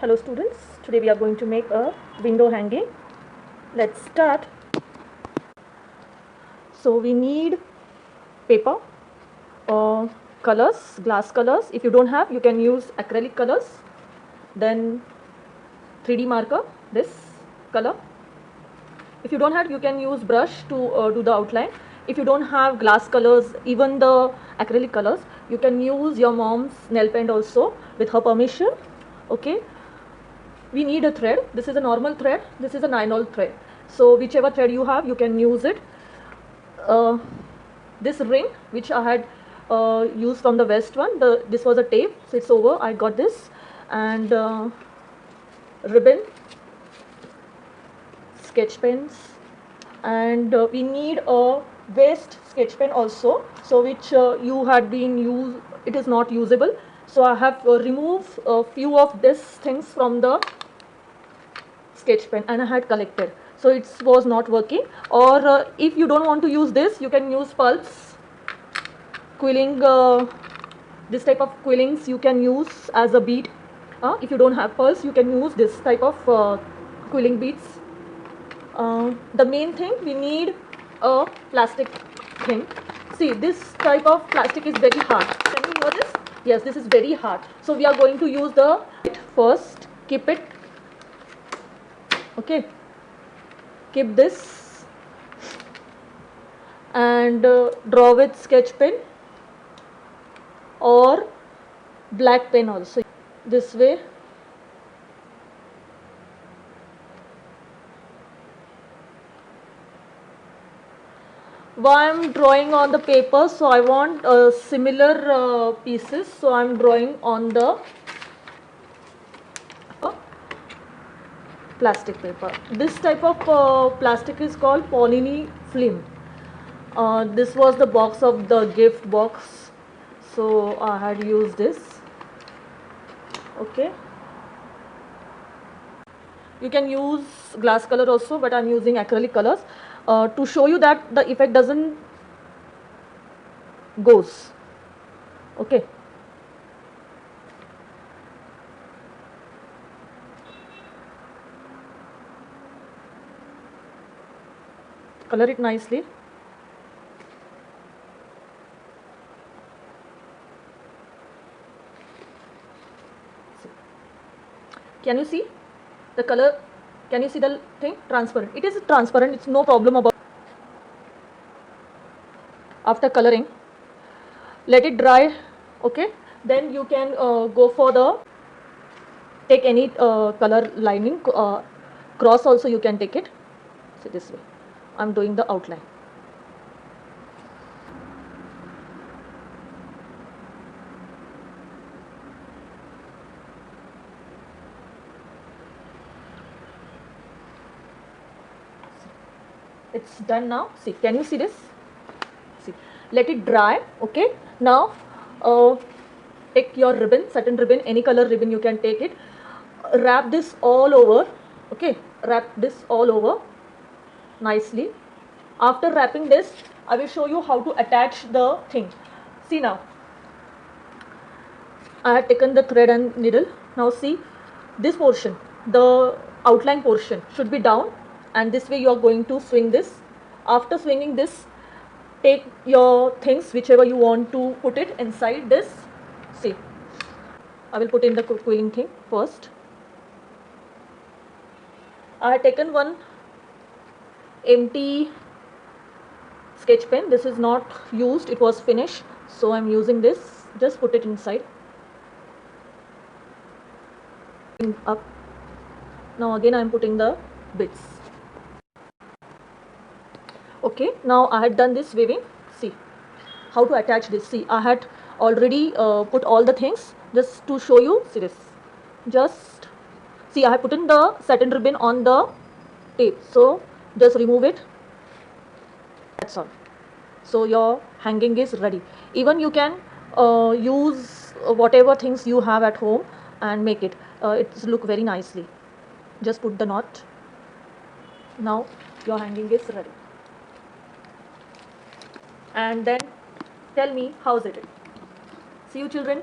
Hello students, today we are going to make a window hanging. Let's start. So we need paper, colors, glass colors. If you don't have, you can use acrylic colors. Then 3D marker, this color. If you don't have, you can use brush to do the outline. If you don't have glass colors, even the acrylic colors, you can use your mom's nail paint also with her permission. Okay. We need a thread. This is a normal thread, this is a nylon thread, so whichever thread you have you can use it. This ring which I had used from the west one, this was a tape, so it's over. I got this, and ribbon, sketch pens, and we need a waste sketch pen also, so which you had been used, it is not usable, so I have removed a few of these things from the sketch pen and I had collected, so it was not working. Or if you don't want to use this, you can use pulse quilling, this type of quillings you can use as a bead. If you don't have pulse, you can use this type of quilling beads. The main thing, we need a plastic thing. See, this type of plastic is very hard. Can you hear this? Yes, this is very hard, so we are going to use the first. Keep it. Okay, keep this and draw with sketch pen or black pen also, this way. Why I'm drawing on the paper, so I want similar pieces, so I'm drawing on the plastic paper. This type of plastic is called polyni film. This was the box of the gift box, so I had used this. Okay, you can use glass color also, but I'm using acrylic colors to show you that the effect doesn't goes. Okay, color it nicely. Can you see the color? Can you see the thing? Transparent. It is transparent, it's no problem about. After coloring, let it dry. Okay, then you can go for the, take any color lining, cross also you can take it. So this way I'm doing the outline. It's done now. See, can you see this? See, let it dry. Okay, now take your ribbon, satin ribbon, any color ribbon you can take it, wrap this all over. Okay, wrap this all over nicely. After wrapping this, I will show you how to attach the thing. See now, I have taken the thread and needle. Now see, this portion, the outline portion should be down, and this way you are going to swing this. After swinging this, take your things, whichever you want to put it inside this. See, I will put in the quilling thing first. I have taken one empty sketch pen. This is not used, it was finished, so I am using this. Just put it inside. Up. Now again I am putting the bits. Okay, now I had done this weaving. See how to attach this. See, I had already put all the things just to show you. See this, just see, I have put in the satin ribbon on the tape, so just remove it. That's all. So your hanging is ready. Even you can use whatever things you have at home and make it. It's look very nicely. Just put the knot. Now your hanging is ready. And then tell me how's it. See you children.